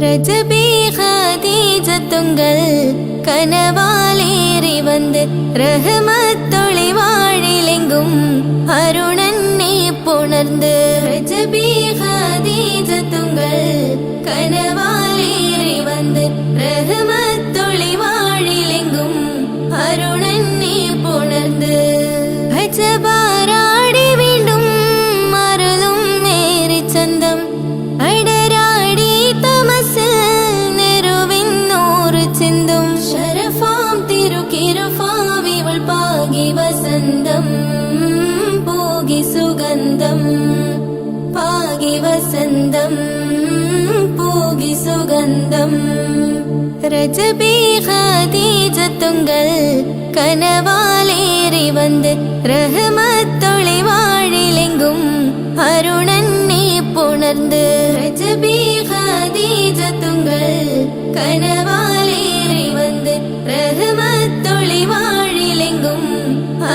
ரஜபி ஹதீஜத்துங்கள் கனவாலேறி வந்து ரஹமத்தொளி வாழிலெங்கும் அருணன்னே புணர்ந்து ரஜபி ஹதீஜத்துங்கள் கனவாலேறி வந்து ரஹமத்தொளி வாழிலெங்கும் அருணன்னே புணர்ந்து அஜபாராடி வீண்டும் மருளும் நேரி சந்தம் அடராடி தமசில் நெருவின்னோரு சிந்தும் ஷரஃபாம் திருக்கிருஃபாவிவள் பாகி வசந்தம் போகி சுகந்தம் பாகி வசந்தம் போகி சுகந்தம் ரஜபி ஹதீஜத்துங்கள் கனவாலேறி வந்து ரஹமத்தொளி வாழிலெங்கும் அருணன்னே புணர்ந்து ரஜபி ஹதீஜத்துங்கள் கனவாலேறி வந்து ரஹமத்தொளி வாழிலெங்கும்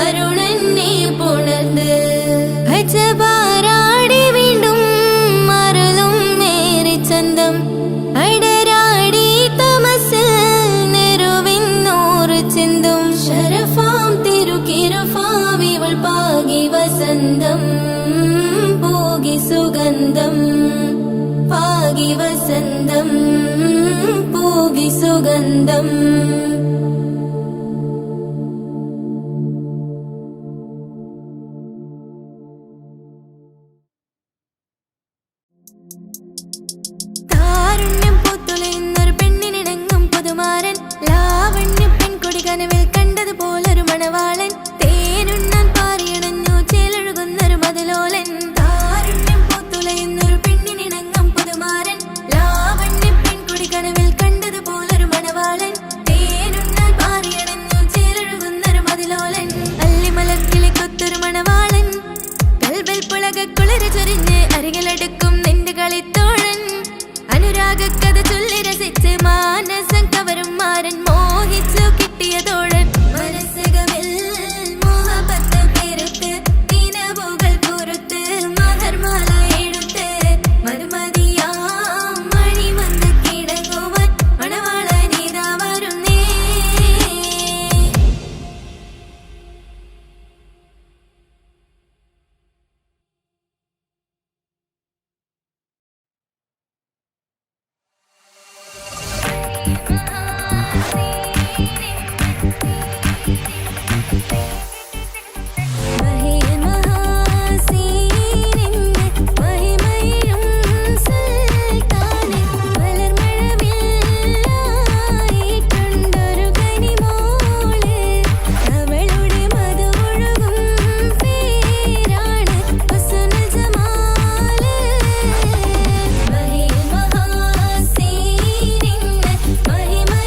அருணன்னே புணர்ந்து அஜபாராடி வீண்டும் மருளும் நேரி சந்தம் அடராடி தமசில் நெருவின்னோரு சிந்தும் ஷரஃபாம் திருக்கிருஃபாவிவள் பாகி வசந்தம் போகி சுகந்தம் பாகி வசந்தம் போகி சுகந்தம் കനവിൽ കണ്ടത് പോലൊരു മണവാളൻ തേനുണ്ണാൻ പാറിയടഞ്ഞു ചേലൊഴുകുന്നൊരു മതിലോലൻ താരുണ്യം പൂത്തുലയുന്നൊരു പെണ്ണിനിണങ്ങും പുതുമാരൻ ലാവണ്യ പെൺകുടി കനവിൽ കണ്ടത് പോലൊരു മണവാളൻ തേനുണ്ണാൻ പാറിയടഞ്ഞു ചേലൊഴുകുന്നൊരു മതിലോലൻ അല്ലിമലർക്കിളി കൊത്തൊരു മണവാളൻ കൽബിൽ പുളകുളിര് ചൊരിഞ്ഞ് അരികിലടുക്കും നിന്റെ കളിത്തോഴൻ അനുരാഗക്കഥ ചൊല്ലി രസിച്ച് മാനസം കവരും മാരൻ മോഹിച്ചു കിട്ടിയതോഴൻ മനസ്സകമിൽ മോഹബത്ത് പെരുത്ത് നിലവുകൾ പുറത്ത് മഹർമാല എടുത്ത് മരുമതിയാം മണി വന്ന് കിടങ്ങുവാൻ മണവാളനിതാ വരുന്നേ മഹിമ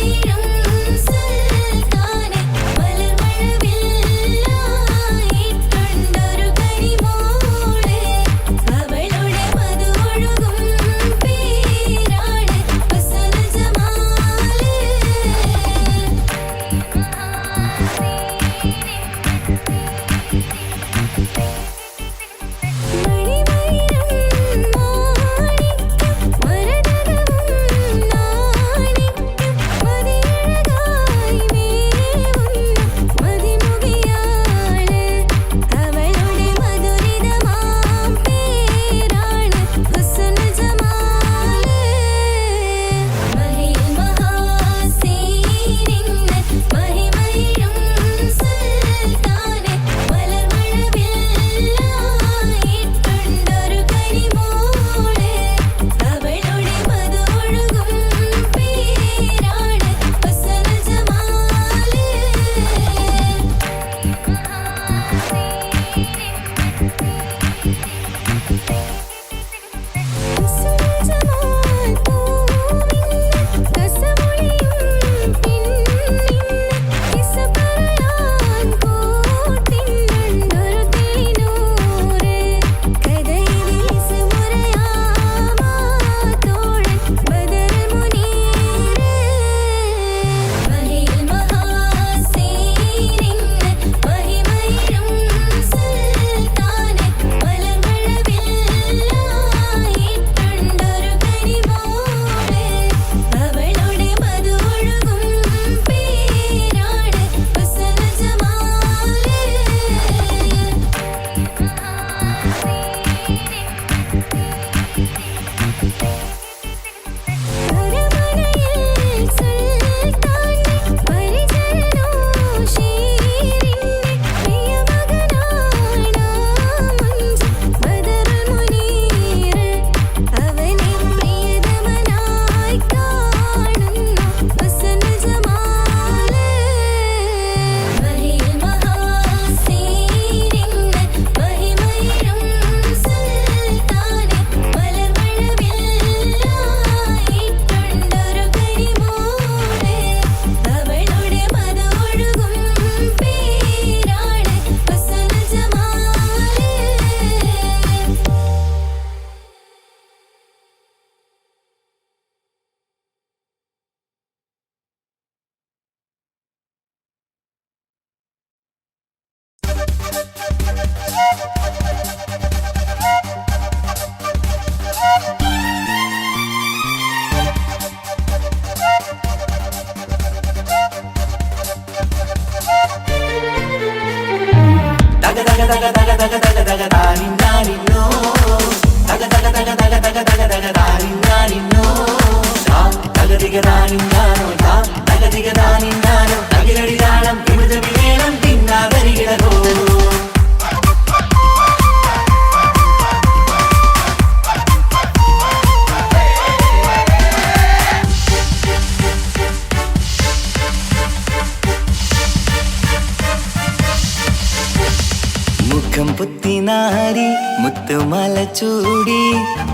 പുത്തിനാരി മുത്തുമാല ചൂടി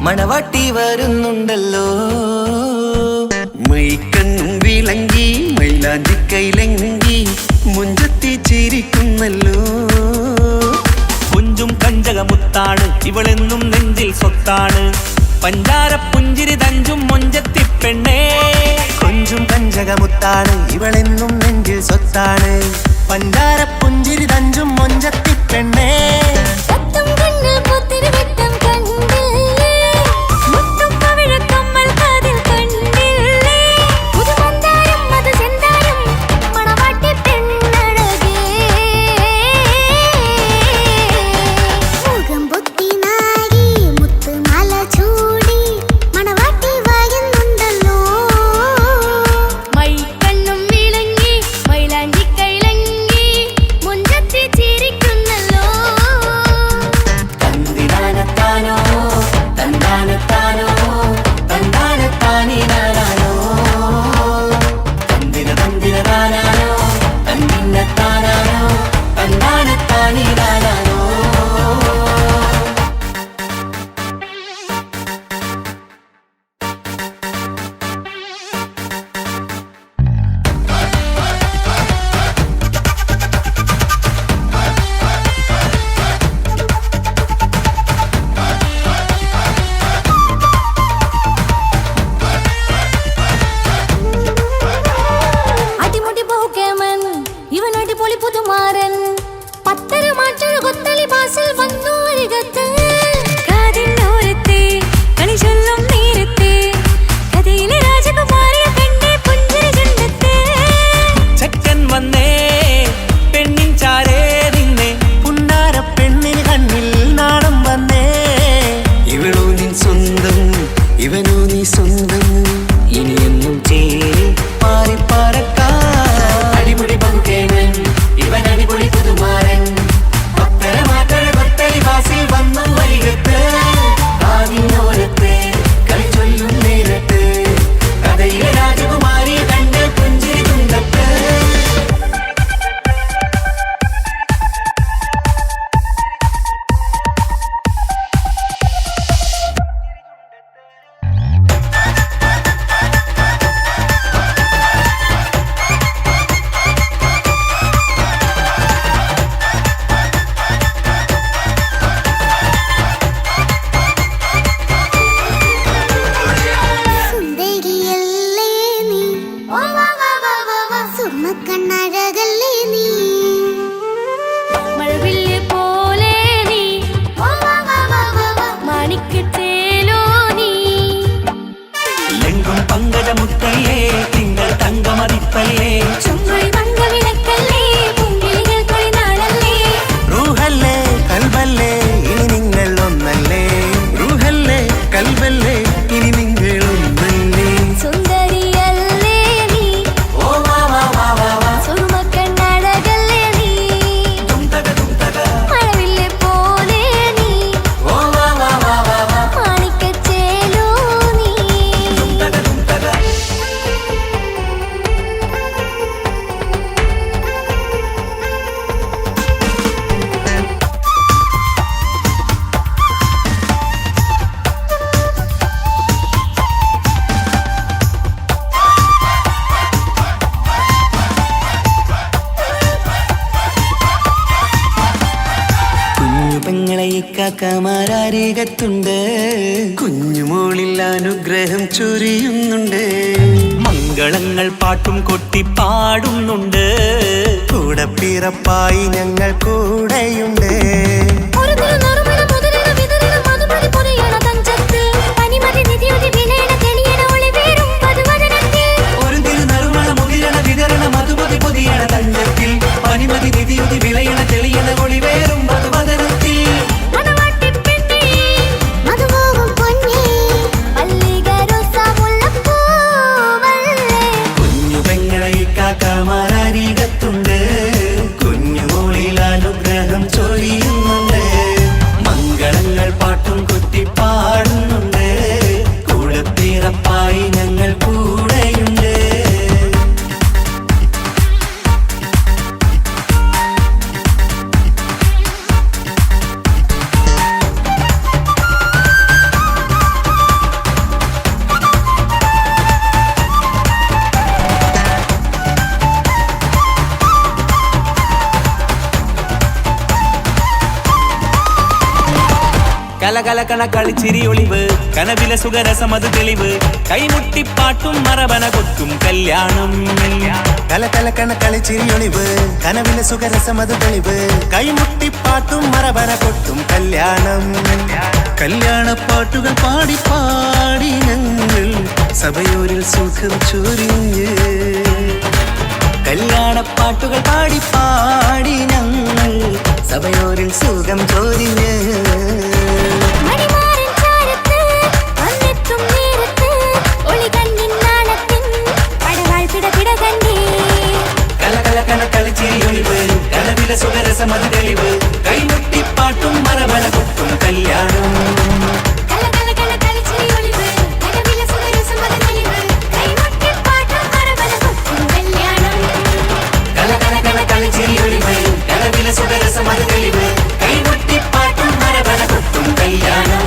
മണവാട്ടി വരുന്നുണ്ടല്ലോ. മൈക്കണ്ണും വിളങ്ങി മൈലാഞ്ചി കൈലങ്കി മുഞ്ചത്തി ചിരിക്കുന്നല്ലോ. കുഞ്ചും കഞ്ചകമുത്താണ് ഇവളെന്നും നെഞ്ചിൽ സ്വത്താണ്. പഞ്ചാര പുഞ്ചിരി തഞ്ചും മൊഞ്ചത്തി പെണ്ണേ. കൊഞ്ചും കഞ്ചകമുത്താണ് ഇവളെന്നും നെഞ്ചിൽ സ്വത്താണ്. പഞ്ചാര പുഞ്ചിരി തഞ്ചും മൊഞ്ചത്തി പെണ്ണേ. ഇക്കാക്കമാരരികത്തുണ്ട്. കുഞ്ഞുമോളിൽ അനുഗ്രഹം ചൊരിയുന്നുണ്ട്. മംഗളങ്ങൾ പാട്ടും കൊട്ടി പാടുന്നുണ്ട്. കൂടെ പിറപ്പായി ഞങ്ങൾ കൂടെയുണ്ട്. ഒരു നറുമണ മുതിരണ വിതരണ മധുമതി പൊരിയണ തഞ്ചത്തിൽ പനിമതി നിധിയുതി വിലയണ തെളിയണ ഒളിവേറും മധുവദനത്തിൽ. ഒരു തിരുനറുമണ മുതിരണ വിതരണ മധുമതി പൊതിയണ തഞ്ചത്തിൽ പനിമതി നിധിയുതി വിളയണ തെളിയണ ഒളിവേറും മധുവദനത്തിൽ. മണവാട്ടിപ്പെണ്ണേ മധുമോഹം പൊന്നേ മല്ലിക റോസ മുല്ലപ്പൂവല്ലേ. കുഞ്ഞു പെങ്ങളെ ഇക്കാക്കമാരരികത്തുണ്ട്. കുഞ്ഞുമോളിൽ അനുഗ്രഹം ചൊരിയുന്നുണ്ട്. മംഗളങ്ങൾ പാട്ടും കുത്തി പാടുന്നുണ്ട്. കൂടെ പിറപ്പായി ഞങ്ങൾ കൂടെയുണ്ട്. കലകലകണ കളിച്ചിരി ഒളിവ് കനവില സുഖരസമത് തെളിവ് കൈമുട്ടിപ്പാട്ടും മറവന കൊത്തും കല്യാണം. കലകലകണ കളിച്ചിരിയൊളിവ് കനവിലെ സുഖരസമത് തെളിവ് കൈമുട്ടിപ്പാട്ടും മറവന കൊട്ടും കല്യാണം. കല്യാണപ്പാട്ടുകൾ പാടി പാടി ഞങ്ങൾ സഭയോരിൽ സുഖം ചൊരിഞ്ഞ്. കല്യാണപ്പാട്ടുകൾ പാടി പാടി ഞങ്ങൾ സഭയോരിൽ സുഖം ചൊരിഞ്ഞ്. മണിമാരൻ ചാരത്ത് വന്നെത്തും നേരത്ത് ഒളികണ്ണിൻ നാണത്തിൻ പടവാൾ പിടപിട കണ്ടേ. കലകലകണ കളിച്ചിരിയൊളിവ് കനവില സുഖരസമത് തെളിവ് കൈമുട്ടിപ്പാട്ടും മറവന കൊട്ടും കല്യാണം. കലകലകണ കളിച്ചിരിയൊളിവ് കനവില സുഖരസമത് തെളിവ് കൈമുട്ടിപ്പാട്ടും മറവന കൊട്ടും കല്യാണം. കലകലകണ കളിച്ചിരിയൊളിവ് കനവില സുഖരസമത് തെളിവ് കൈമുട്ടിപ്പാട്ടും മറവന കൊട്ടും കല്യാണം.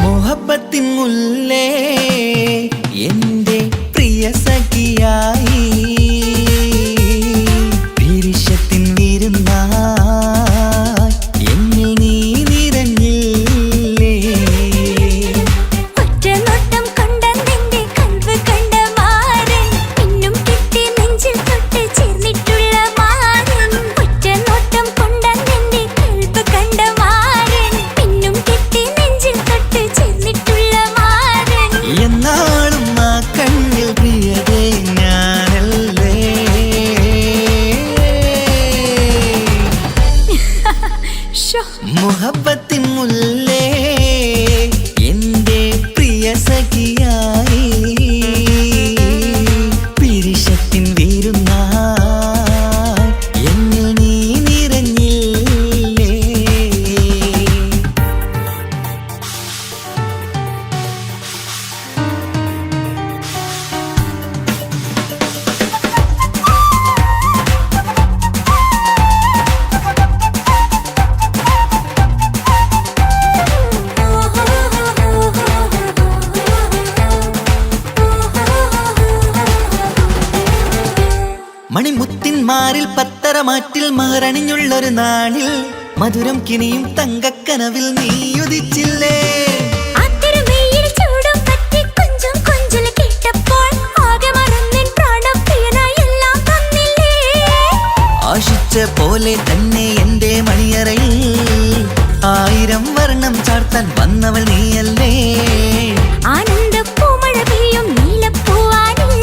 മോഹബത്തിൻ മുല്ലേ എന്റെ പ്രിയ സഖിയായി പിരിശത്തിൻ വിരുന്നായി എന്നിൽ നീ നിറഞ്ഞില്ലേ. ഒറ്റ നോട്ടം കൊണ്ടെന്റെ കൽവ് കണ്ട മാരൻ പിന്നും കിട്ടി നെഞ്ചിൽ തൊട്ട് ചേർന്നിട്ടുള്ള മാരൻ. ഒറ്റ നോട്ടം കൊണ്ടെന്റെ കൽവ് കണ്ട മാരൻ പിന്നും കിട്ടി നെഞ്ചിൽ തൊട്ട് ചേർന്നിട്ടുള്ള മാരൻ. എന്നാളും ആ കണ്ണിൽ പ്രിയതേ ഞാനല്ലേ. ശോ മുഹബത്തിൻ മുല്ലേ എന്റെ പ്രിയ സഖിയായി പിരിശത്തിൻ വിരുന്നായി എന്നിൽ നീ നിറഞ്ഞില്ലേ. മണിമുത്തിന്മാരിൽ പത്തരമാറ്റിൽ മഹറണിഞ്ഞുള്ളൊരു നാളിൽ മധുരം കിനിയും തങ്കക്കനവിൽ നീ ഉദിച്ചില്ലേ. ആത്തിരമേയിൽ ചൂടും പറ്റി കൊഞ്ചും കൊഞ്ചല് കേട്ടപ്പോൾ ആകെ മറന്നിൻ പ്രാണപ്രിയനായി എല്ലാം തന്നില്ലേ. ആശിച്ച പോലെ തന്നെ എന്റെ മണിയറയിൽ ചാർത്താൻ വന്നവൾ നീയല്ലേ ആനന്ദ പൂമഴ പെയ്യും നീലപ്പൂവാനിൽ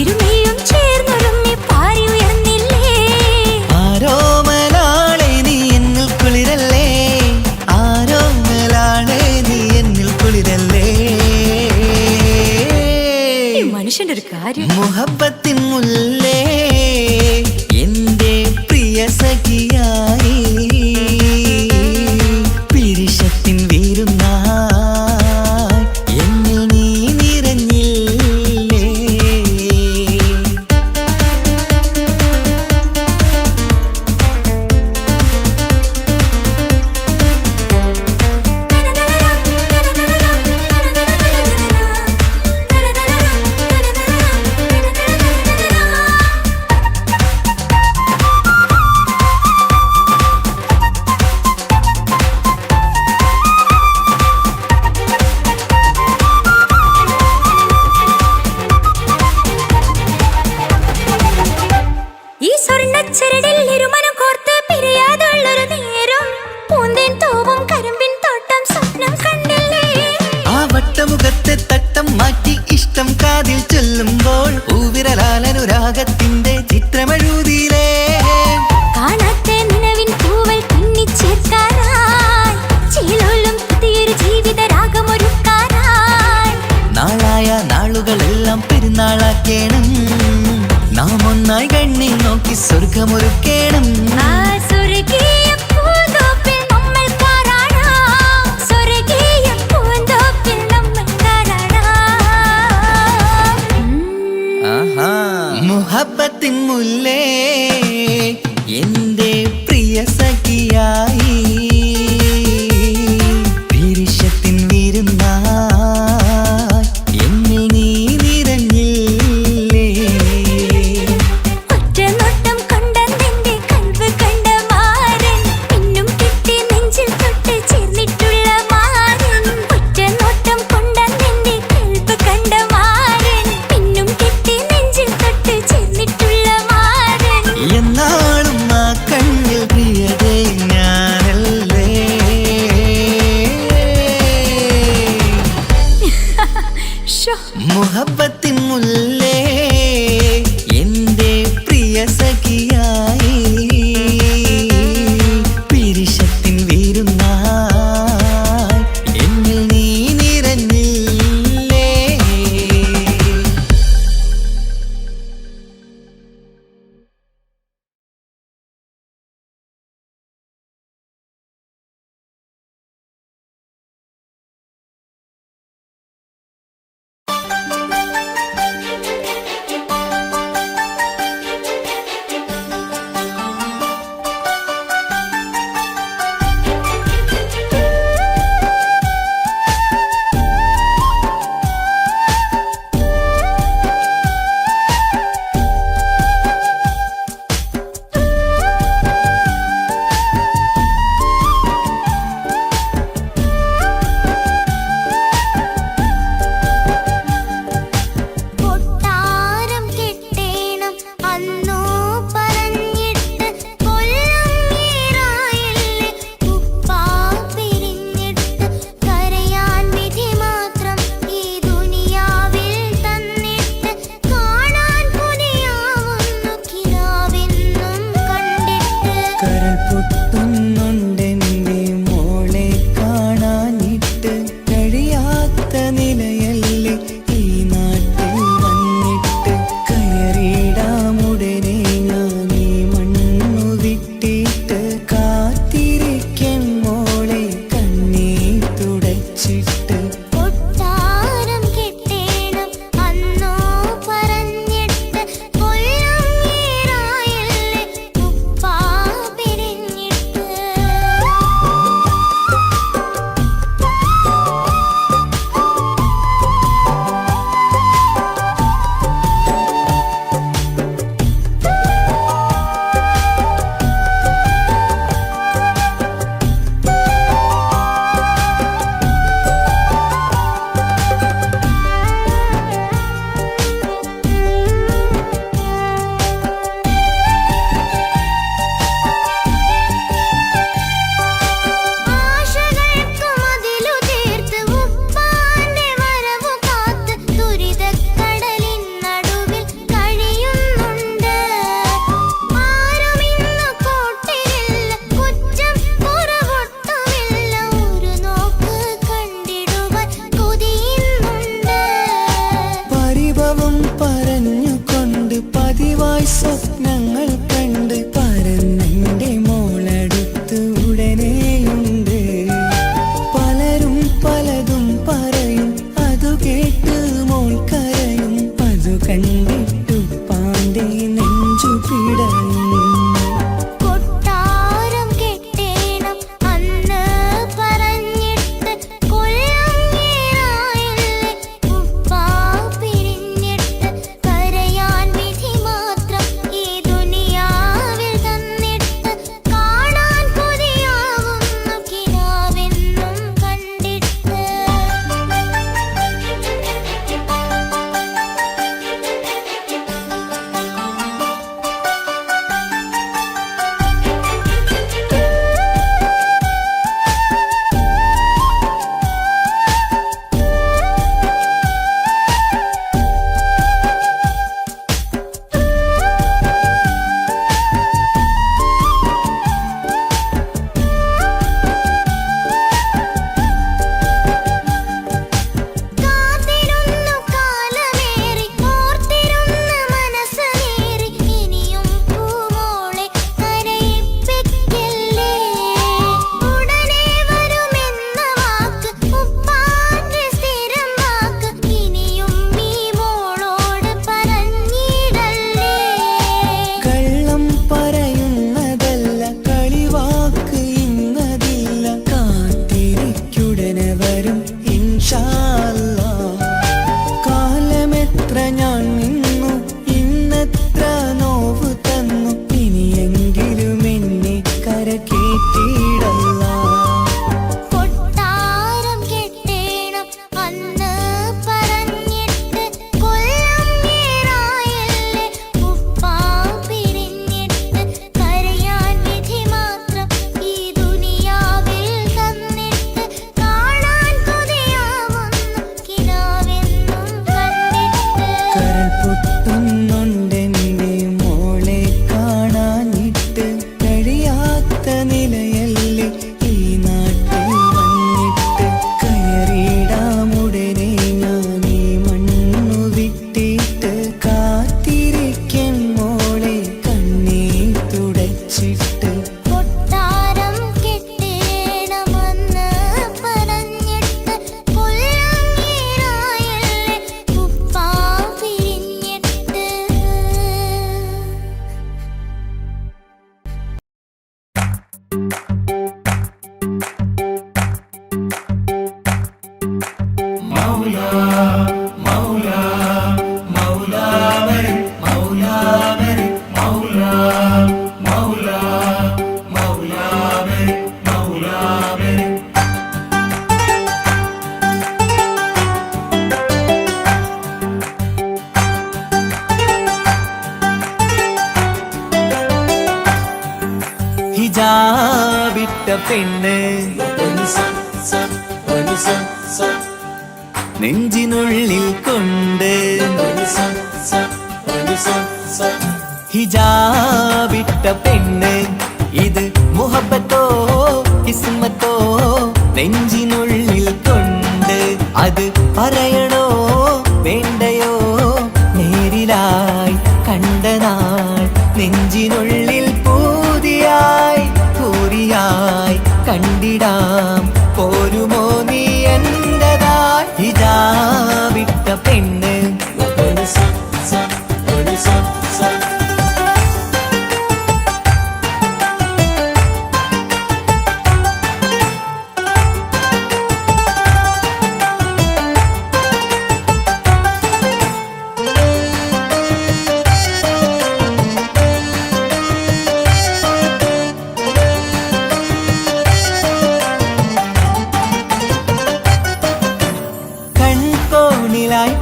ഇരുമയും ചേർന്നൊരുമ്മി പാറി ഉയർന്നില്ലേ ആരോമലാളെ നീ എന്നിൽ കുളിരല്ലേ ആരോമലാളെ നീ എന്നിൽ കുളിരല്ലേ മനുഷ്യന്റെ ഒരു കാര്യം മുഹബത്തിൻ മുല്ലേ എന്റെ പ്രിയ സഖിയായി പിരിശത്തിൻ വീരുന്നായി എന്നിൽ നീ നിറഞ്ഞില്ലേ ഈ സ്വർണ്ണച്ചരടിൽ ഇരുമനം കോർത്ത് പിരിയാതുള്ളൊരു നേരം പൂന്തേൻ തോവും കരിമ്പിൻ തോട്ടം സ്വപ്നം കണ്ടില്ലേ ആ വട്ടമുഖത്തെ തട്ടം മാറ്റി ഇഷ്ടം കാതിൽ ചൊല്ലുമ്പോൾ പൂവിരലാലനുരാഗത്തിന്റെ ചിത്രമെഴുതിയിലേ കാണാത്ത നിലവിൻ പൂവൽ പിന്നിച്ചേർക്കാനായി ചിലോലും പുതിയൊരു ജീവിത രാഗമൊരുക്കാനായി നാളായ നാളുകളെല്ലാം പെരുന്നാളാക്കേണം നാം ഒന്നായി കണ്ണിൽ നോക്കി സ്വർഗമൊരുക്കേണം ആ സ്വർഗീയ പൂന്തോപ്പിൽ നമ്മൾ കാണാം സ്വർഗീയ പൂന്തോപ്പിൽ നമ്മൾ കാണാം ആഹാ. മുഹബത്തിൻ മുല്ലേ എന്റെ പ്രിയ സഖിയായി പിരിശത്തിൻ വിരുന്നായി എന്നിൽ നീ നിറഞ്ഞില്ലേ ഒറ്റ നോട്ടം കൊണ്ടെന്റെ കൽവ് കണ്ട മാരൻ പിന്നും കിട്ടി നെഞ്ചിൽ തൊട്ട് ചേർന്നിട്ടുള്ള മാരൻ ഒറ്റ നോട്ടം കൊണ്ടെന്റെ കൽവ് കണ്ട മാരൻ പിന്നും കിട്ടി നെഞ്ചിൽ തൊട്ട് ചേർന്നിട്ടുള്ള മാരൻ എന്നാളും ആ കണ്ണിൽ പ്രിയതേ ഞാനല്ലേ ഷോ മുഹബത്തിൻ മുല്ലേ എന്റെ പ്രിയ സഖിയായി പിരിശത്തിൻ വീരുന്നായി എന്നിൽ നീ നിറഞ്ഞില്ലേ നിനക്കായി സ്വപ്നങ്ങൾ കണ്ട് പറന്നെന്റെ മോളടുത്ത് ഉടനെയുണ്ട്. പലരും പലതും പറയും, അതു കേട്ട് മോൾ കരയും. അതു കണ്ടിട്ടു പാന്റെ നെഞ്ചു പിടയും. ഹിജാബിട്ട പെണ്ണ് നെഞ്ചിനുള്ളിൽ കൊണ്ട് ഹിജാബിട്ട പെണ്ണ് ഇത് മുഹബത്തോ കിസ്മത്തോ നെഞ്ചിനുള്ളിൽ കൊണ്ട് അത് പറയണോ വേണ്ടയോ നേരിലായി കണ്ട നാൾ നെഞ്ചിനുള്ളിൽ പൂതിയായി പൂരിയായി കണ്ടിടാം പോരുമോ നീ എന്റതായി ഹിജാബിട്ട പെണ്ണ്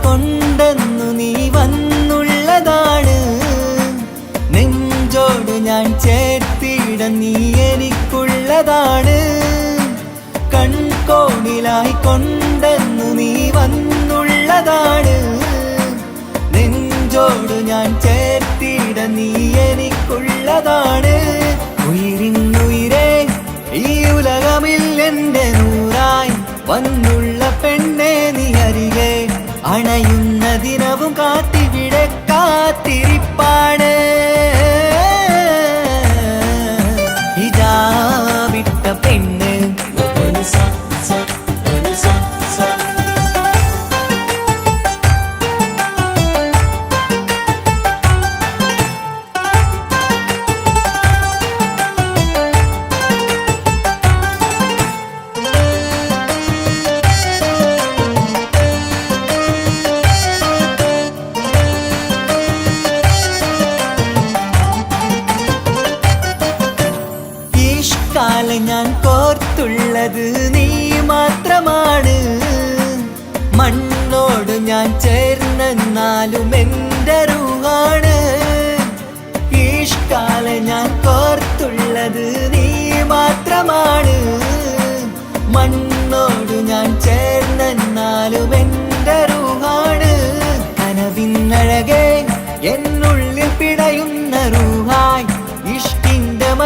കൊണ്ടെന്നു നീ വന്നുള്ളതാണ് നെഞ്ചോട് ഞാൻ ചേർത്തിട നീ എനിക്കുള്ളതാണ് കൺകോണിലായി കൊണ്ടെന്നു നീ വന്നുള്ളതാണ് നെഞ്ചോട് ഞാൻ ചേർത്തിട നീ എനിക്കുള്ളതാണ് ഉയിരിന്നുയിരേ ഈ ഉലകമിൽ എന്റെ നൂറായി വന്നുള്ള പെണ്ണെ നീ അരികെ അണയുന്ന ദിനവും കാത്തിവിടെ കാത്തിരിപ്പാണ്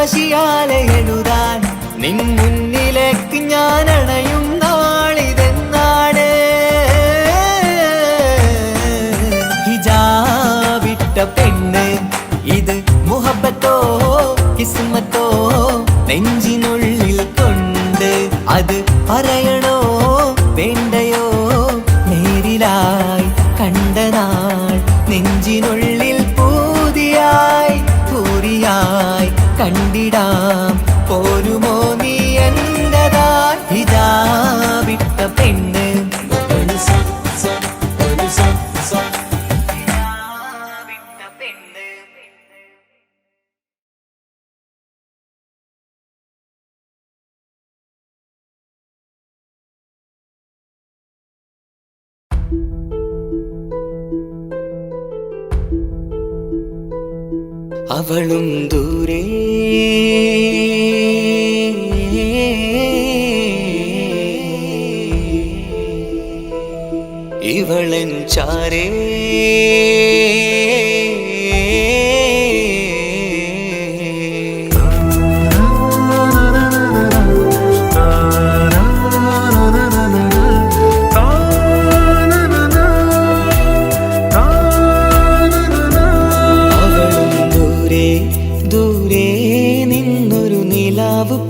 വാശിയാലെ എഴുതാൻ നിൻ മുന്നിലേക്ക് ഞാൻ അണയും നാളിതെന്നാണ്. ഹിജാബിട്ട പെണ്ണ് ഇത് മുഹബത്തോ കിസ്മത്തോ നെഞ്ചിനുള്ളിൽ കൊണ്ട് അത് പറയണോ വേണ്ടയോ നേരിലായി കണ്ട നാൾ നെഞ്ചിനുള്ളിൽ പൂതിയായി പൂരിയായി കണ്ടിടാം പോരുമോ നീ എന്റതായി. ഹിജാബിട്ട പെണ്ണ് അവളും ദൂരെ ഇവളൻ ചാരേ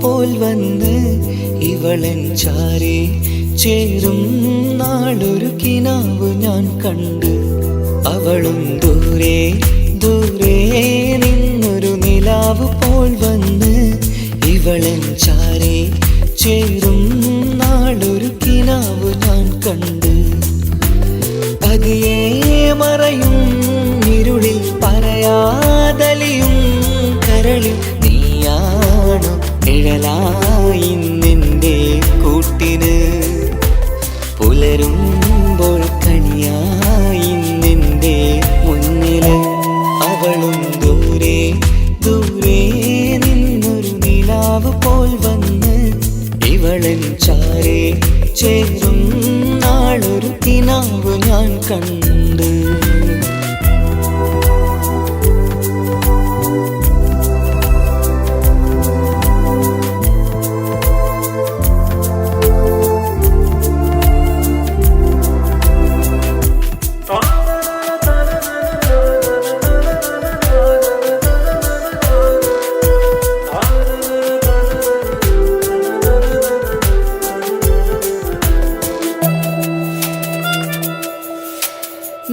പോൽ വന്ന് ഇവളൻ ചാരേ ചേരും നാളൊരു കിനാവ് ഞാൻ കണ്ട്. അവളും ദൂരെ ദൂരെ നിന്നൊരു നിലാവ് പോൽ വന്ന് ഇവളൻ ചാരേ ചേരും നാളൊരു കിനാവ് ഞാൻ കണ്ട്. പതിയെ മറയും ഇരുളിൽ പറയാതലിയും കരളിൽ നീയാണു നിഴലായി നിന്റെ കൂട്ടിന്. പുലരുമ്പോൾ കണിയായി നിന്റെ മുന്നില്. അവളും ദൂരെ ദൂരെ നിന്നൊരു നിലാവ് പോൽ വന്ന് ഇവളൻ ചാരേ ചേരും നാളൊരു കിനാവ് ഞാൻ കണ്ട്.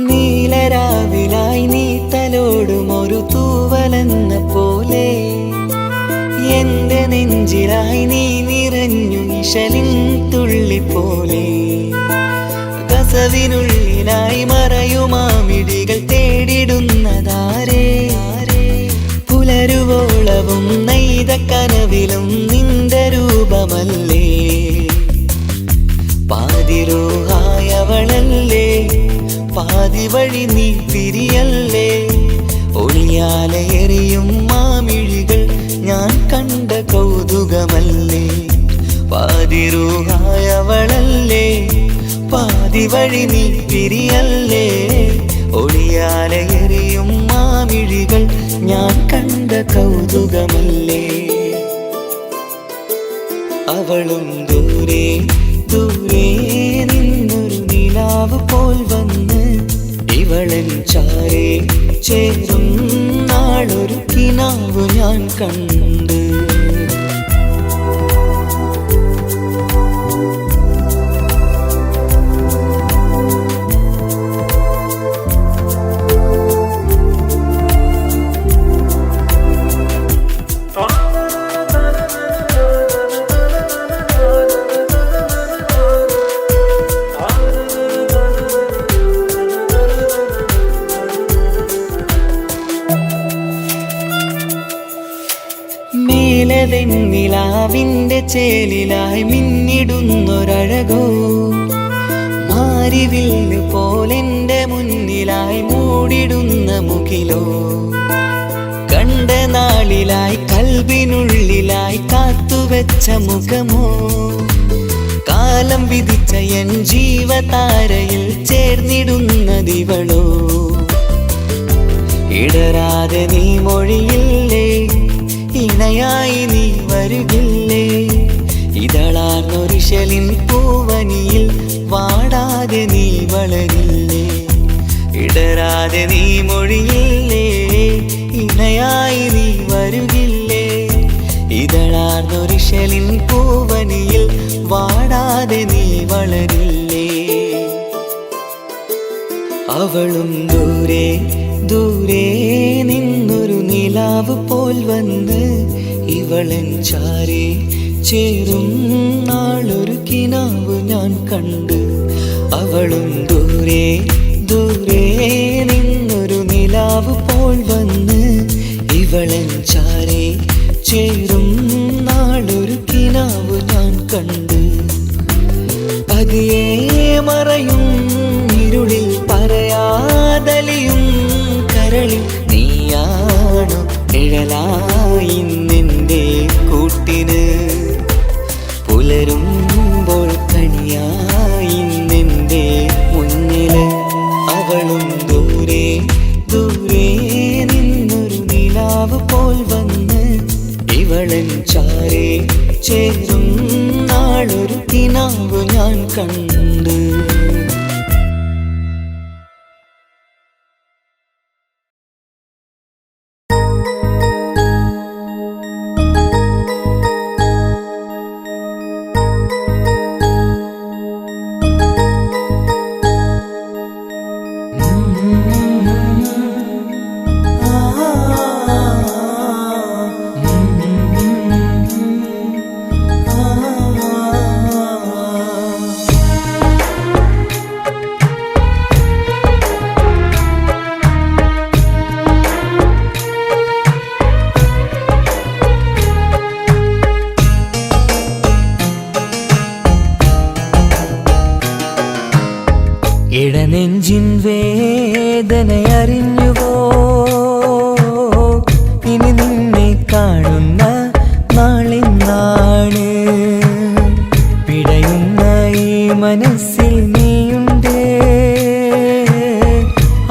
നീലരാവിലായി നീ തലോടും ഒരു തൂവലെന്ന പോലെ എന്റെ നെഞ്ചിലായി നീ നിറഞ്ഞു നിഴലിൻ തുള്ളി പോലെ. കസവിനുള്ളിലായി മറയുമാമിടികൾ തേടിടുന്നതാരേ. പുലരുവോളവും നെയ്ത കനവിലും നിന്റെ രൂപമല്ലേ. പാതിരൂഹായവളല്ലേ പാതി വഴി നീ തിരിയല്ലേ. ഒളിയാലെ എറിയും മാമിഴികൾ ഞാൻ കണ്ട കൗതുകമല്ലേ. പാതിരൂഹായവളല്ലേ പാതി വഴി നീ തിരിയല്ലേ. ഒളിയാലെ എറിയും മാമിഴികൾ ഞാൻ കണ്ട കൗതുകമല്ലേ. അവളും ദൂരെ ദൂരെ നിന്നൊരു നിലാവ് പോൽ വന്ന് ഇവളൻ ചാരേ ചേരും നാളൊരു കിനാവ് ഞാൻ കണ്ട്. നിലാവിന്റെ ചേലിലായി മിന്നിടുന്നൊരഴകോ മാരിവില്ല് പോലെന്റെ മുന്നിലായി മൂടിടുന്ന മുകിലോ. കണ്ട നാളിലായി കൽബിനുള്ളിലായി കാത്തുവെച്ച മുഖമോ. കാലം വിധിച്ച എൻ ജീവതാരയിൽ ചേർന്നിടുന്നതിവളോ. ഇടരാതെ നീ മൊഴിയില്ലേ ഇണ ഇണയായി നീ വരുകില്ലേ? ഇതളാർന്നൊരിശലിൻ പൂവനിയിൽ വാടാതെ നീ വളരില്ലേ? ഇടരാതെ നീ മൊഴിയില്ലേ? ഇണയായി നീ വരുകില്ലേ? ഇതളാർന്നൊരിശലിൻ പൂവനിയിൽ വാടാതെ നീ വളരില്ലേ? അവളും ദൂരെ ദൂരെ നിന്നൊരു നിലാവ് പോൽ വന്ന് ഇവളൻ ചാരി ചേരും നാളൊരു കിനാവ് ഞാൻ കണ്ട്. അവളും ദൂരെ ദൂരെ നിന്നൊരു നിലാവ് പോൽ വന്ന് ഇവളൻ ചാരി ചേരും നാളൊരു കിനാവ് ഞാൻ കണ്ട്. പതിയെ മറയും ഇരുളിൽ പറയാതലിയും കരളിൽ നീയാണു നിഴലായി നിന്റെ കൂട്ടിന്. പുലരുമ്പോൾ കണിയായി നിന്റെ മുന്നില്. അവളും ദൂരെ ദൂരെ നിന്നൊരു നിലാവ് പോൽ വന്ന് ഇവളൻ ചാരേ ചേരും നാളൊരു കിനാവ് ഞാൻ കണ്ട്. ഇടനെഞ്ചിൻ വേദനയറിഞ്ഞുവോ? ഇനി നിന്നെ കാണുന്ന നാളിന്നാണ്. പിടയുന്ന ഈ മനസ്സിൽ നീയുണ്ട്.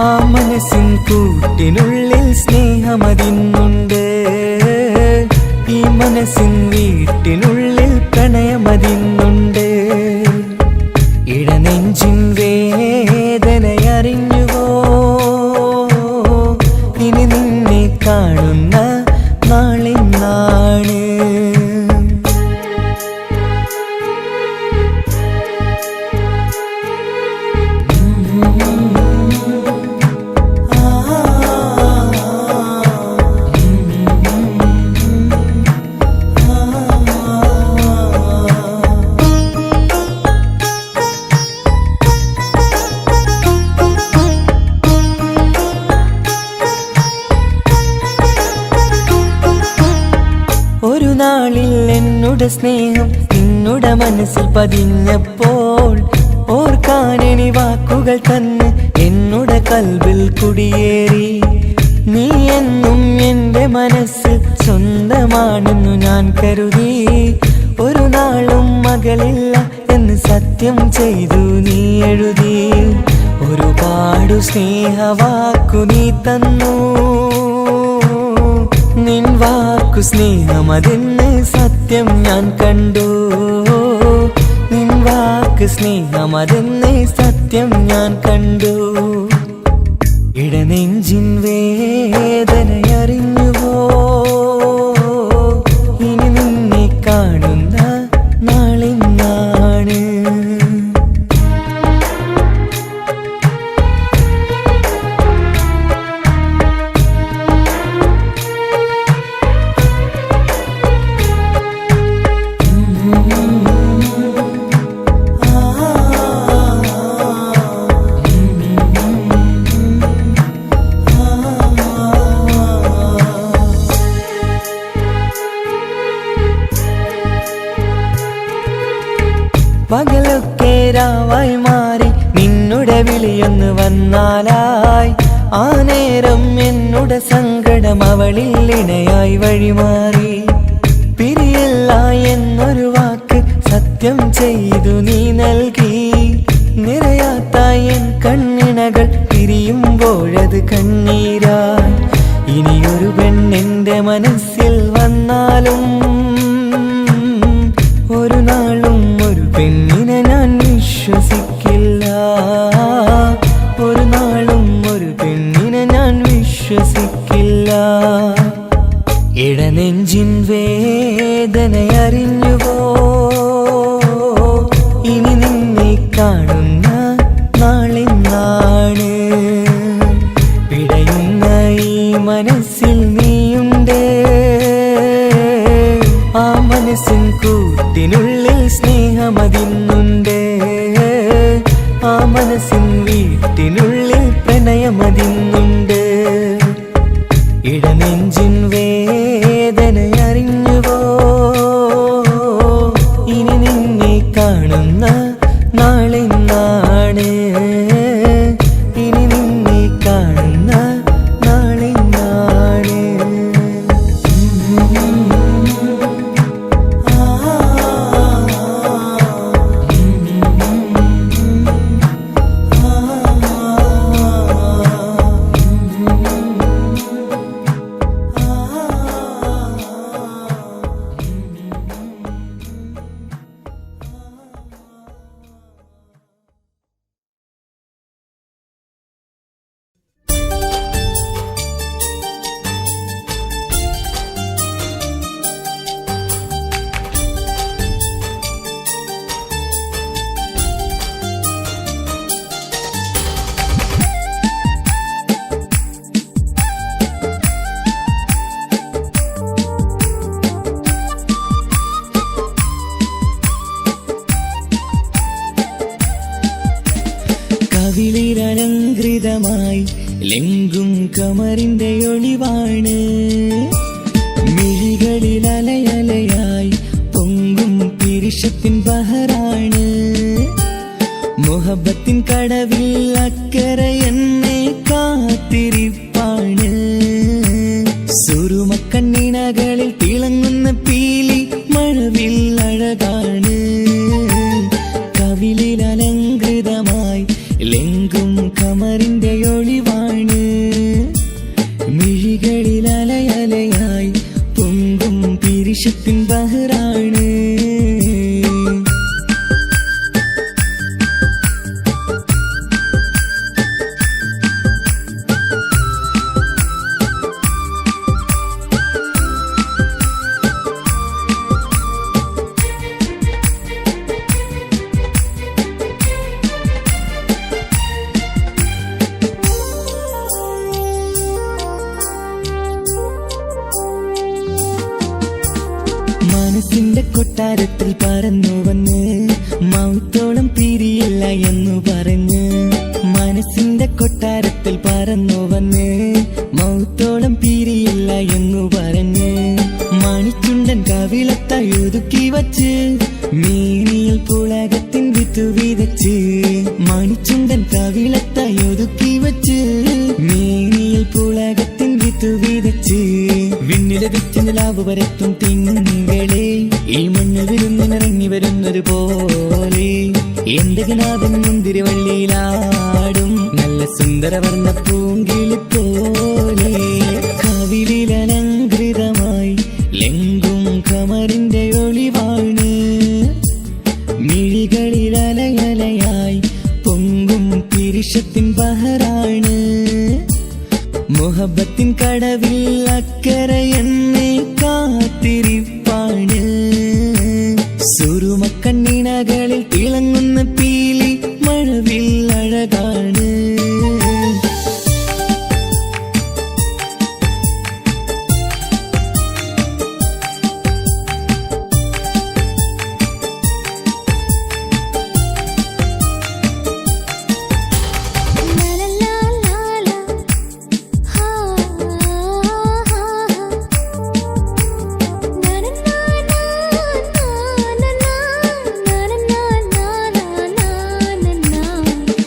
ആ മനസ്സിൻ കൂട്ടിനുള്ളിൽ സ്നേഹമതിന്നുണ്ട്. ഈ മനസ്സിൻ വീട്ടിനുള്ളിൽ പ്രണയമതിന്നുണ്ട്. ഇടനെഞ്ചിൻ വേദനയറിഞ്ഞുവോ? ഇനി നിന്നെ കാണുന്ന നാളിന്നാണ്. ഒരു നാളിൽ എന്നുടെ സ്നേഹം നിന്നുടെ മനസ്സിൽ പതിഞ്ഞപ്പോൾ ഓർക്കാനെനി വാക്കുകൾ തന്ന് എന്നുടെ കൽബിൽ കുടിയേറി. നീ എന്നും എൻ്റെ മനസ്സിൽ സ്വന്തമാണെന്നു ഞാൻ കരുതി. ഒരു നാളും മകളില്ല എന്ന് സത്യം ചെയ്തു നീ എഴുതി. ഒരുപാടു സ്നേഹവാക്കു നീ തന്നു. നിൻ വാക്കു സ്നേഹമതെന്ന് സത്യം ഞാൻ കണ്ടു. നിൻ വാക്ക് സ്നേഹമതെന്ന് സത്യം ഞാൻ കണ്ടു. ഇടനെഞ്ചിൻ വേദനയറിഞ്ഞുവോ? ഇനി നിന്നെ കാണുന്ന നാളിന്നാണ്. പകലൊക്കെ രാവായി മാറി നിന്നുടെ വിളിയൊന്ന് വന്നാലായി. ആ നേരം എന്നുടെ സങ്കടം അവളിൽ ഇണയായി വഴിമാറി. പിരിയില്ല എന്നൊരു വാക്ക് സത്യം ചെയ്തു നീ നൽകി. നിറയാത്ത എൻ കണ്ണിണകൾ പിരിയുമ്പോഴത് കണ്ണീരായി. ഇനിയൊരു പെണ്ണെന്റെ മനസ്സിൽ വന്ന എന്നാലും ഒരു നാളും ഒരു പെണ്ണിനെ ഞാൻ വിശ്വസിക്കില്ല. ഒരു നാളും ഒരു പെണ്ണിനെ ഞാൻ വിശ്വസിക്കില്ല. ഇടനെഞ്ചിൻ വേദനയറിഞ്ഞുവോ? ഇനി നിന്നെ കാണുന്ന നാളെന്നാണ്. പിടയുന്ന ഈ മനസ്സിൽ നീയുണ്ട്. ആ മനസ്സിൻ കൂട്ടിനുള്ളിൽ സ്നേഹമതിന്നുണ്ട്. ആ മനസ്സിൻ വീട്ടിനുള്ളിൽ പ്രണയമതിന്നുണ്ട്. ഇടനെഞ്ചിൻ വേദനയറിഞ്ഞുവോ? ഇനി നിന്നെ കാണുന്ന നാളെന്നാണ്. ഇനി നിന്നെ കാണുന്ന നാളെന്നാണ്. കവിളിലലങ്കൃതമായി ലെങ്കും കമറിന്റെ ഒളിവാണ്. മിഴികളിൽ അലയലയായി പൊങ്കും പിരിശത്തിൻ ബഹറാണ്. മുഹബത്തിൻ കടവിൽ അക്കരെ എന്നെ കാത്തിരിപ്പാണ്. സുറുമക്കണ്ണിണകളിൽ തിളങ്ങുന്ന പീലി മഴവിൽ അഴകാണ്. കവിളിലലങ്കൃതമായി ലെങ്കും കമറിന്റെ ഒളിവാണ്. മിഴികളിൽ അലയലയായി പൊങ്കും പിരിശത്തിൻ ബഹറാണ്. മനസ്സിന്റെ കൊട്ടാരത്തിൽ പറന്നു വന്ന് മൗത്തോളം പിരിയില്ല എന്നു പറഞ്ഞ്. മനസ്സിന്റെ കൊട്ടാരത്തിൽ പറന്നു വന്ന് മൗത്തോളം പിരിയില്ല എന്നു പറഞ്ഞ്. മണിച്ചുണ്ടൻ കവിളത്തായി ഒതുക്കി വച്ച് മേനിയിൽ പുളകത്തിൻ വിത്തു വിതച്ച്. മണിച്ചുണ്ടൻ കവിളത്തായി ഒതുക്കി വച്ച് മേനിയിൽ പുളകത്തിൻ വിത്തു വിതച്ച്. വിണ്ണിലതിച്ച് നിലാവ് വരത്തും തിങ്കളെ ഈ മണ്ണിൽ വിരുന്നിനിറങ്ങി വരുന്നൊരു പോലെ. എന്റെ കിനാവിൻ മുന്തിരിവള്ളിയിലാടും നല്ല സുന്ദരവർണ്ണ പൂങ്കിളി പോലെ. കവിളിലലങ്കൃതമായി ലെങ്കും കമറിന്റെ ഒളിവാണ്. മിഴികളിൽ അലയലയായി പൊങ്കും പിരിശത്തിൻ ബഹറാണ്. മുഹബത്തിൻ കടവിൽ അക്കരെ എന്നെ കാത്തിരിപ്പാണ്. സുറുമക്കണ്ണിണകളിൽ തിളങ്ങുന്ന പീലി മഴവിൽ അഴകാണ്.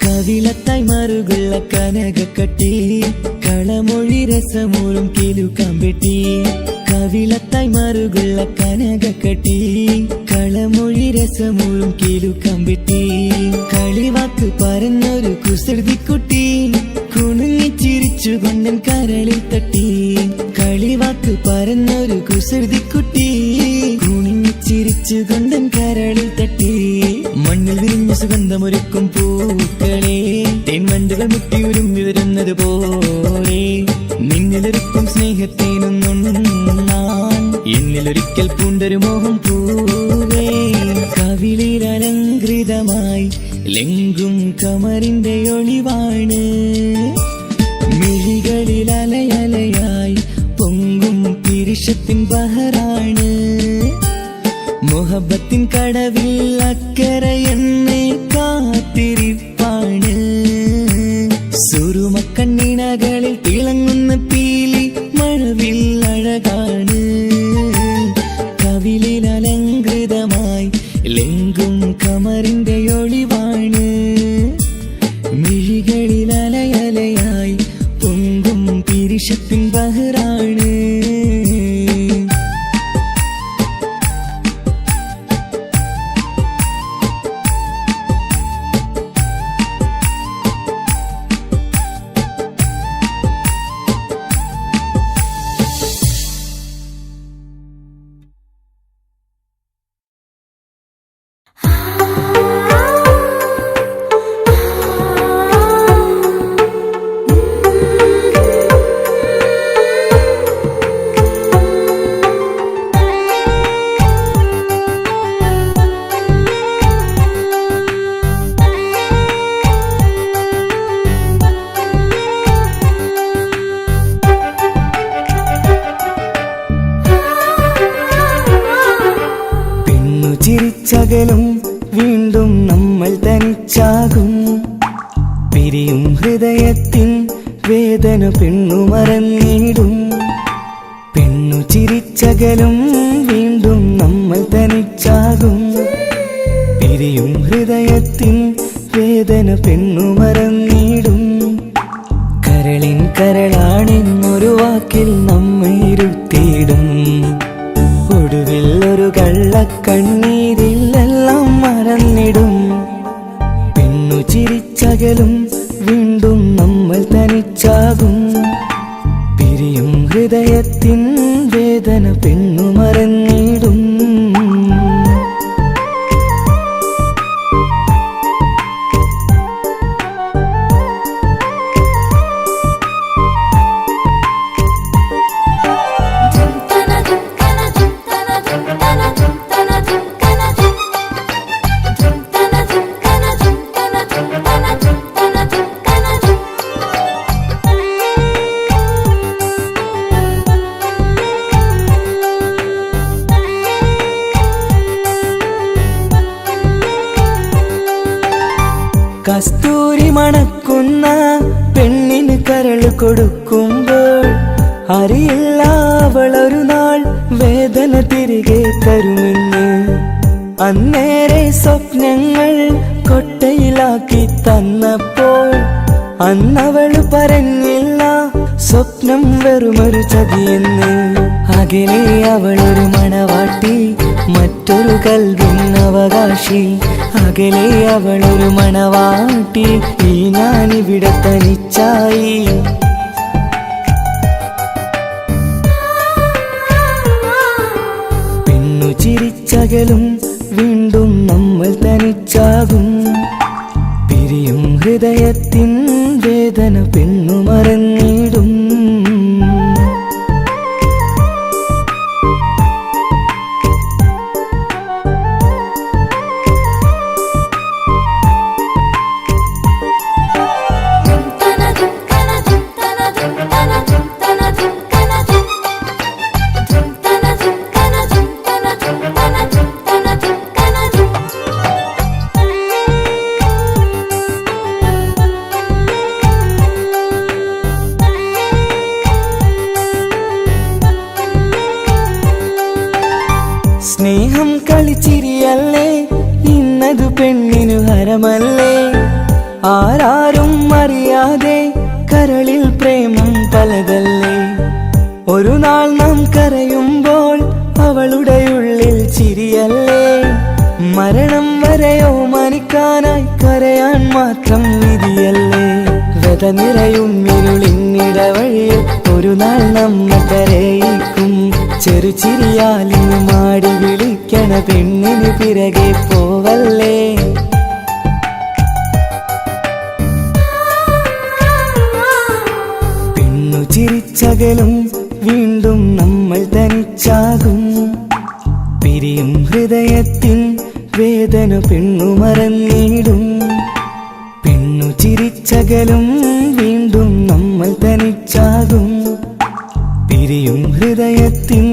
കവിളത്തായി മറുകുള്ള കനകക്കട്ടി കളമൊഴി രസമൂറും കിലുക്കാമ്പെട്ടി. കവിളത്തായി മറുകുള്ള കനകക്കട്ടി കളമൊഴി രസമൂറും കിലുക്കാമ്പെട്ടി. കളിവാക്ക് പറഞ്ഞൊരു കുസൃതിക്കുട്ടി കുണുങ്ങി ചിരിച്ചു കൊണ്ടൻ കരളിൽ തട്ടി. കളിവാക്ക് പറഞ്ഞൊരു കുസൃതിക്കുട്ടി കുണിഞ്ഞു ചിരിച്ചുകൊണ്ടൻ കരളിൽ തട്ടി മണ്ണിൽ വിരിഞ്ഞ സുഗന്ധമൊരുക്കും പൂക്കളെ തേൻവണ്ടുകൾ മുട്ടി ഉരുമ്പി വരുന്നത് പോലെ നിന്നിലൊരുക്കും സ്നേഹത്തേനൊന്നുണ്ണാൻ എന്നിലൊരിക്കൽ പൂണ്ടൊരു മോഹം പൂവേ കവിളിൽ അലങ്കൃതമായി ലെങ്കും കമറിന്റെ ഒളിവാണ് മിഴികളിൽ അലയലയായി പൊങ്കും പിരിശത്തിൻ ബഹറാണ് മുഹബത്തിൻ കടവിൽ അക്കരെ എന്നെ കാത്തിരിപ്പാണ് സുറുമക്കണ്ണിണകളിൽ തിളങ്ങുന്ന പീലി മഴവിൽ അഴകാണ് കവിളിൽ അലങ്കൃതമായി ലെങ്കും കമറിന്റെ ഒളിവാണ് മിഴികളിൽ അലയലയായി പൊങ്കും പിരിശത്തിൻ ബഹറാണ് ചിരിച്ചകലും വീണ്ടും നമ്മൾ തനിച്ചാകും പിരിയും ഹൃദയത്തിൻ വേദന പെണ്ണു മറന്നിടും പെണ്ണു ചിരിച്ചകലും വീണ്ടും നമ്മൾ തനിച്ചാകും പിരിയും ഹൃദയത്തിൻ വേദന പെണ്ണു മറന്നിടും കരളിൻ കരളാണെന്നൊരു വാക്കിൽ നമ്മെ ഇരുത്തിയിടും ഒടുവിൽ ഒരു കള്ളക്കണ്ണീരിലെല്ലാം മറന്നിടും പെണ്ണു ചിരിച്ചകലും വീണ്ടും നമ്മൾ തനിച്ചാകും പിരിയും ഹൃദയത്തിൻ വേദന പെണ്ണു മറന്നിടും കസ്തൂരി മണക്കുന്ന പെണ്ണിന് കരള് കൊടുക്കുമ്പോൾ അറിയില്ല അവളൊരു നാൾ വേദന തിരികെ തരുമെന്ന് അന്നേരെ സ്വപ്നങ്ങൾ കൊട്ടയിലാക്കി തന്നപ്പോൾ അന്നവള് പറഞ്ഞില്ല സ്വപ്നം വെറുമൊരു ചതിയെന്ന് അകലെ അവളൊരു മണവാട്ടി മറ്റൊരു കൽവിൻ അവകാശി അകലെ അവളൊരു മണവാട്ടി ഈ ഞാനിവിടെ തനിച്ചായി പെണ്ണു ചിരിച്ചകലും വീണ്ടും നമ്മൾ തനിച്ചാകും പിരിയും ഹൃദയത്തിൻ വേദന പെണ്ണു മറന്നിടും സ്നേഹം കളിച്ചിരിയല്ലേ ഇന്നതു പെണ്ണിനു ഹരമല്ലേ ആരാരും അറിയാതെ കരളിൽ പ്രേമം പലതല്ലേ ഒരു നാൾ നാം കരയുമ്പോൾ അവളുടെ ഉള്ളിൽ ചിരിയല്ലേ മരണം വരെയോ മനിക്കാനായി കരയാൻ മാത്രം വിധിയല്ലേ വ്യത നിറയും ഇരുളിന്നിടവഴിയിൽ ഒരു നാൾ നമ്മ കരയിക്കും ചെറുചിരിയാലിന് മാടി വിളിക്കണ പെണ്ണിന് പിറകെ പോവല്ലേ. പെണ്ണു ചിരിച്ചകലും വീണ്ടും നമ്മൾ തനിച്ചാകും. പിരിയും ഹൃദയത്തിൻ വേദന പെണ്ണു മറന്നിടും. പെണ്ണു ചിരിച്ചകലും വീണ്ടും നമ്മൾ തനിച്ചാകും. പിരിയും ഹൃദയത്തിൻ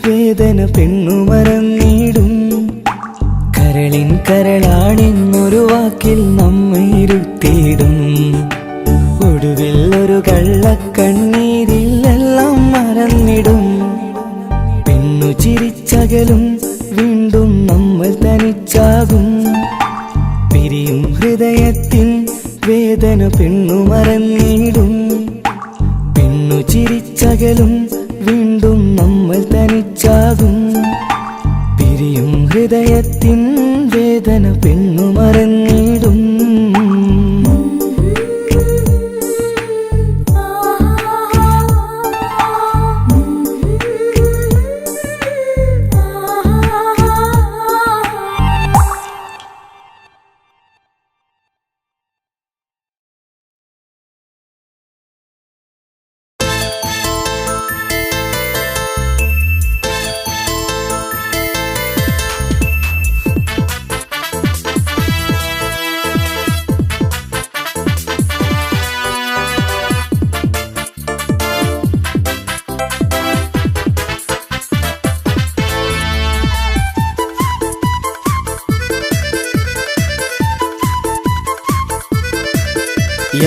വേദന പെണ്ണു മറന്നിടും. കരളിൻ കരളാണെന്നൊരു വാക്കിൽ നമ്മെ ഇരുത്തിയിടും. ഒടുവിൽ ഒരു കള്ളക്കണ്ണീരിൽ എല്ലാം മറന്നിടും. പെണ്ണു ചിരിച്ചകലും വീണ്ടും നമ്മൾ തനിച്ചാകും. പിരിയും ഹൃദയത്തിൻ വേദന പെണ്ണു മറന്നിടും. പെണ്ണു ചിരിച്ചകലും വീണ്ടും നമ്മൾ തനിച്ചാകും. പിരിയും ഹൃദയത്തിൻ വേദന പെണ്ണു മറന്നിടും.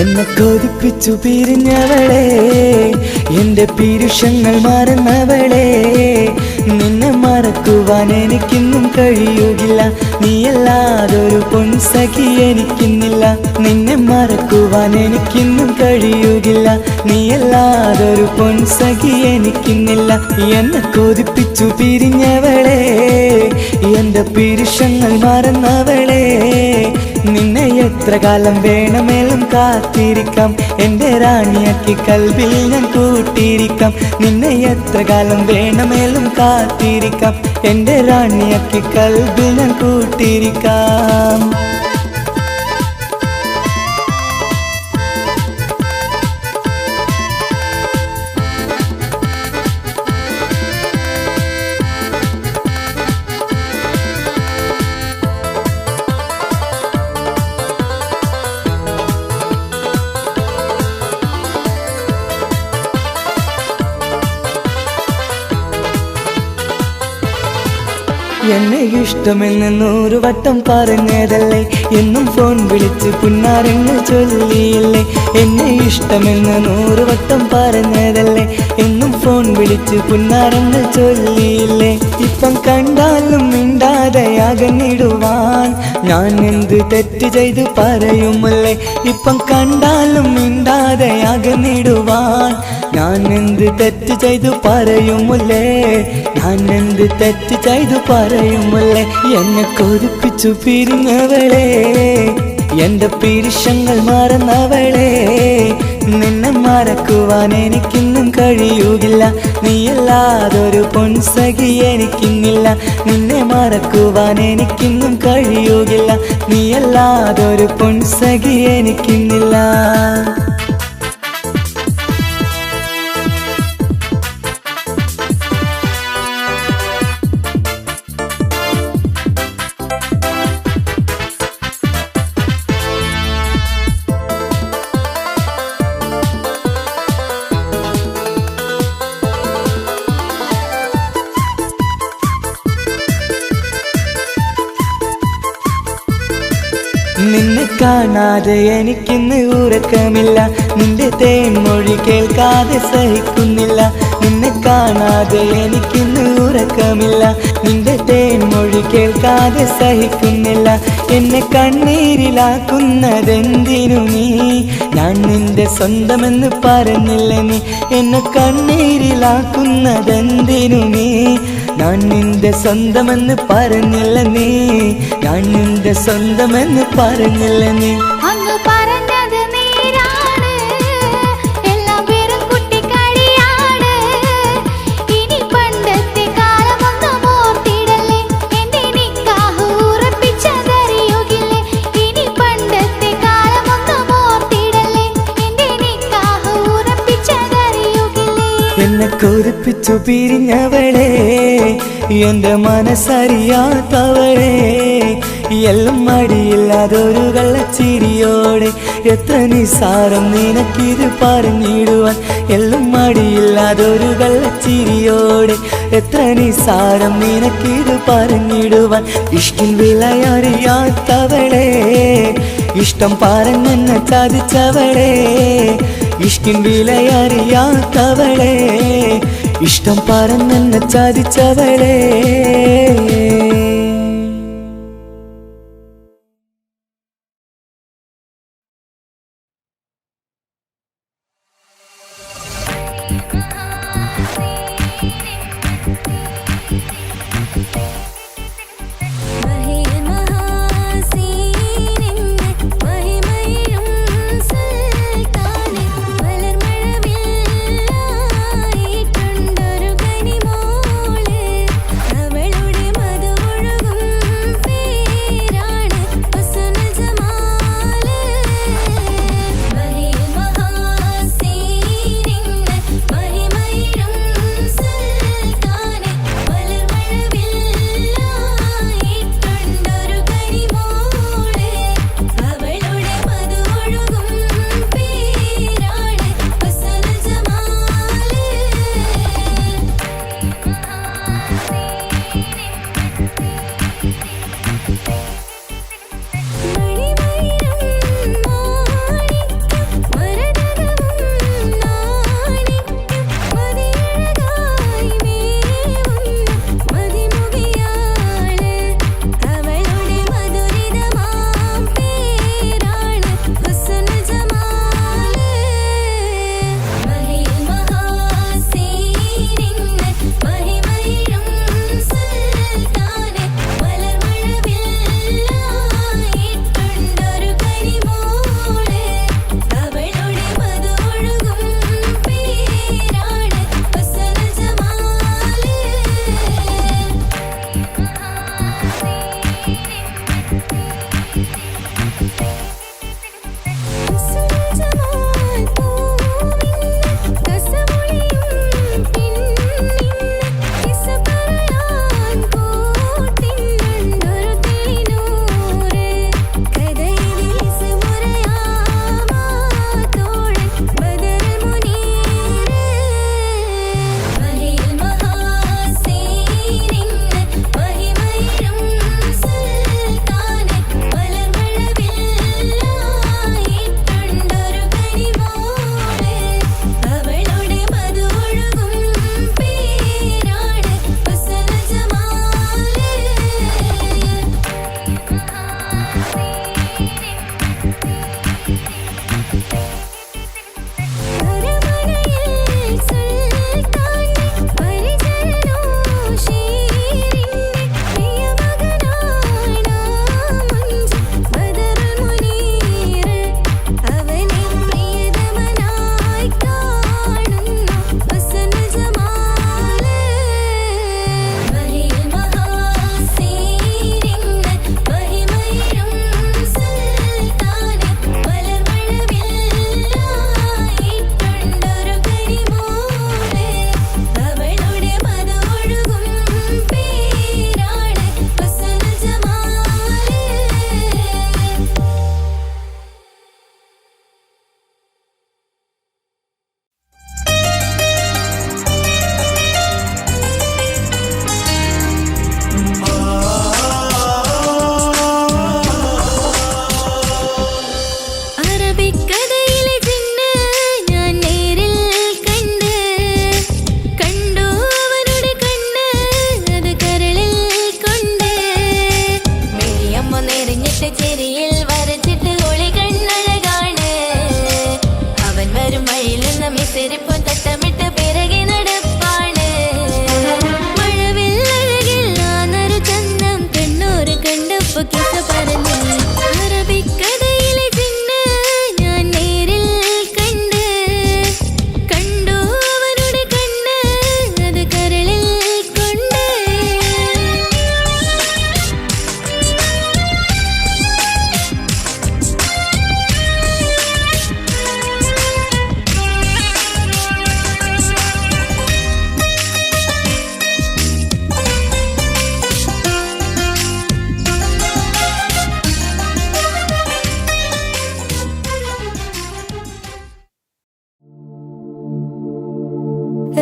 എന്നെ കൊതിപ്പിച്ചു പിരിഞ്ഞവളെ, എന്റെ പീരുഷങ്ങൾ മറന്നവളെ. നിന്നെ മറക്കുവാൻ എനിക്കിന്നും കഴിയുകില്ല. നീയല്ലാതൊരു പൊൻസഖി എനിക്കിന്നില്ല. നിന്നെ മറക്കുവാൻ എനിക്കിന്നും കഴിയുകില്ല. നീയല്ലാതൊരു പൊൻസഖി എനിക്കിന്നില്ല. എന്നെ കൊതിപ്പിച്ചു പിരിഞ്ഞവളെ, എന്റെ പീരുഷങ്ങൾ മറന്നവളെ. നിന്നെ എത്ര കാലം വേണമെങ്കിലും കാത്തിരിക്കാം. എന്റെ റാണിയാക്കി കൽബിൽ ഞാൻ കൂട്ടിയിരിക്കാം. നിന്നെ എത്ര കാലം വേണമെങ്കിലും കാത്തിരിക്കാം. എന്റെ റാണിയാക്കി കൽബിൽ ഞാൻ കൂട്ടിയിരിക്കാം. എന്നെ ഇഷ്ടമെന്ന് 100 വട്ടം പറഞ്ഞതല്ലേ, എന്നും ഫോൺ വിളിച്ച് പുന്നാരങ്ങൾ ചൊല്ലിയില്ലേ. എന്നെ ഇഷ്ടമെന്ന് 100 വട്ടം പറഞ്ഞതല്ലേ, എന്നും ഫോൺ വിളിച്ച് പുന്നാരങ്ങൾ ചൊല്ലിയില്ലേ. ഇപ്പം കണ്ടാലും മിണ്ടാതെ അകന്നിടുവാൻ ഞാൻ എന്ത് തെറ്റ് ചെയ്ത് പറയുമല്ലേ. ഇപ്പം കണ്ടാലും മിണ്ടാതെ അകന്നിടുവാൻ ഞാൻ എന്ത് തെറ്റ് ചെയ്തു പറയുമല്ലേ. ഞാൻ എന്ത് തെറ്റ് ചെയ്തു പറയുമല്ലേ. എന്നെ കൊതിപ്പിച്ചു പിരിഞ്ഞവളെ, എന്റെ പീരുഷങ്ങൾ മറന്നവളെ. നിന്നെ മറക്കുവാൻ എനിക്കിന്നും കഴിയുകില്ല. നീയല്ലാതൊരു പൊൻസഖി എനിക്കിന്നില്ല. നിന്നെ മറക്കുവാൻ എനിക്കിന്നും കഴിയുകില്ല. നീയല്ലാതൊരു പൊൻസഖി എനിക്കിന്നില്ല. നിന്നെ കാണാതെ എനിക്കിന്ന് ഉറക്കമില്ല. നിന്റെ തേൻമൊഴി കേൾക്കാതെ സഹിക്കുന്നില്ല. നിന്നെ കാണാതെ എനിക്കിന്ന് ഉറക്കമില്ല. നിന്റെ തേൻമൊഴി കേൾക്കാതെ സഹിക്കുന്നില്ല. എന്നെ കണ്ണീരിലാക്കുന്നതെന്തിനു നീ? ഞാൻ നിന്റെ സ്വന്തമെന്ന് പറഞ്ഞില്ല നീ. എന്നെ കണ്ണീരിലാക്കുന്നതെന്തിനു നീ? ഞാൻ നിന്റെ സ്വന്തമെന്ന് പറഞ്ഞില്ല നീ. ഞാൻ നിന്റെ സ്വന്തമെന്ന് പറഞ്ഞില്ല നീ. അങ്ങ് പറഞ്ഞത് നേരാണ്, എല്ലാം വെറും കുട്ടിക്കളിയാണ്. ഇനി പണ്ടത്തെ കൊതിപ്പിച്ചു പിരിഞ്ഞവളെ എന്റെ മനസ്സറിയാത്തവളെ എല്ലാം മടിയില്ലാതൊരു കള്ളച്ചിരിയോടെ എത്ര നിസാരം നിനക്കിത് പറഞ്ഞിടുവാൻ എല്ലാം മടിയില്ലാതൊരു കള്ളച്ചിരിയോടെ എത്ര നിസാരം നിനക്കിത് പറഞ്ഞിടുവാൻ ഇഷ്ടിൽ വിലയറിയാത്തവളെ ഇഷ്ടം പറഞ്ഞെന്നെ ചതിച്ചവളെ ഇഷ്ടിൻ വിലയറിയാത്തവളെ ഇഷ്ടം പറഞ്ഞെന്നെ ചതിച്ചവളെ അവളുടെ മധുവൊഴുകും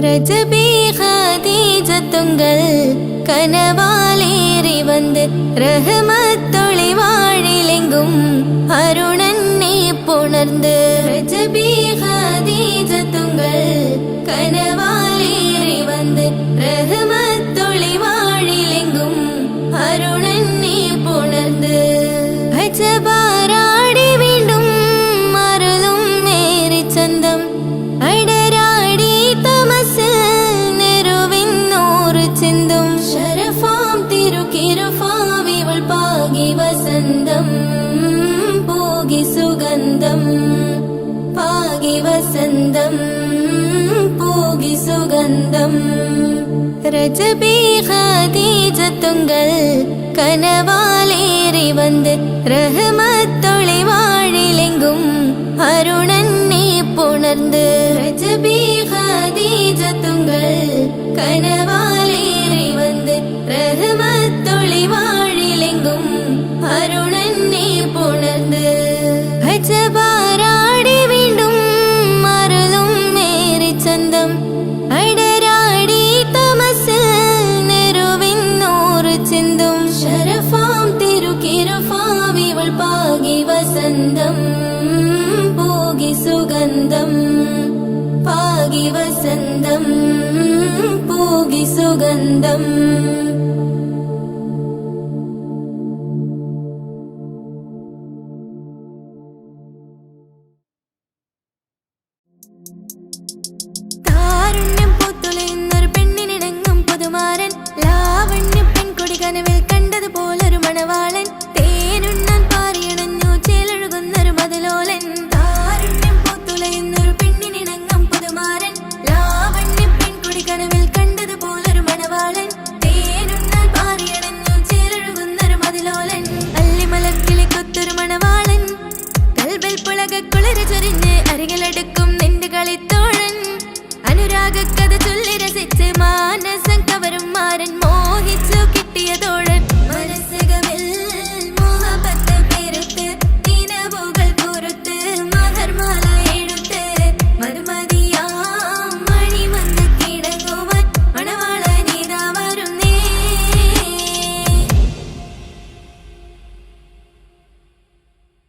രജബി ഖദീജത്തുങ്കൾ കനവാലേറി വന്ന് റഹ്മത്തൊളി വാഴിലെങ്കും അരുണനെ പുണർന്ന് രജബി ഖദീജത്തുങ്കൾ കനവാലേറി വന്ന് റഹ്മത്തൊളി വാഴിലെങ്കും അരുണനെ പുണർന്ന് അജബാരാടി വീണ്ടും മറലും നേരി ചന്തം അടരാടി തമസ് നെരുവിന്നൂറ് ചിന്തും ശരഫാം തിരുക്കിരുഫാവിവൾ പാകി വസന്തം പോകി സുഗന്ധം പാകി വസന്തം പോകി സുഗന്ധം രജബി ഖദീജത്തുങ്കൾ കനവാലേറി വന്ന് റഹ്മത്തൊളി വാഴിലെങ്കും അരുണനെ പുണർന്ന് രജബി ഖദീജത്തുങ്കൾ കനവാലേറി വന്ന് റഹ്മത്തൊളി വാഴിലെങ്കും അരുണനെ പുണർന്ന് അജബാരാടി വീണ്ടും മറലും നേരി ചന്തം അടരാടി തമസ് നെരുവിന്നൂറ് ചിന്തും ശരഫാം തിരുക്കിരുഫാവിവൾ പാകി വസന്തം പോകി സുഗന്ധം പാകി വസന്തം പോകി സുഗന്ധം താരുണ്യം പൂത്തുലയുന്നൊരു പെണ്ണിനിണങ്ങും പുതുമാരൻ ലാവണ്യ പെൺകൊടി കനവിൽ കണ്ടതുപോലൊരു മണവാളൻ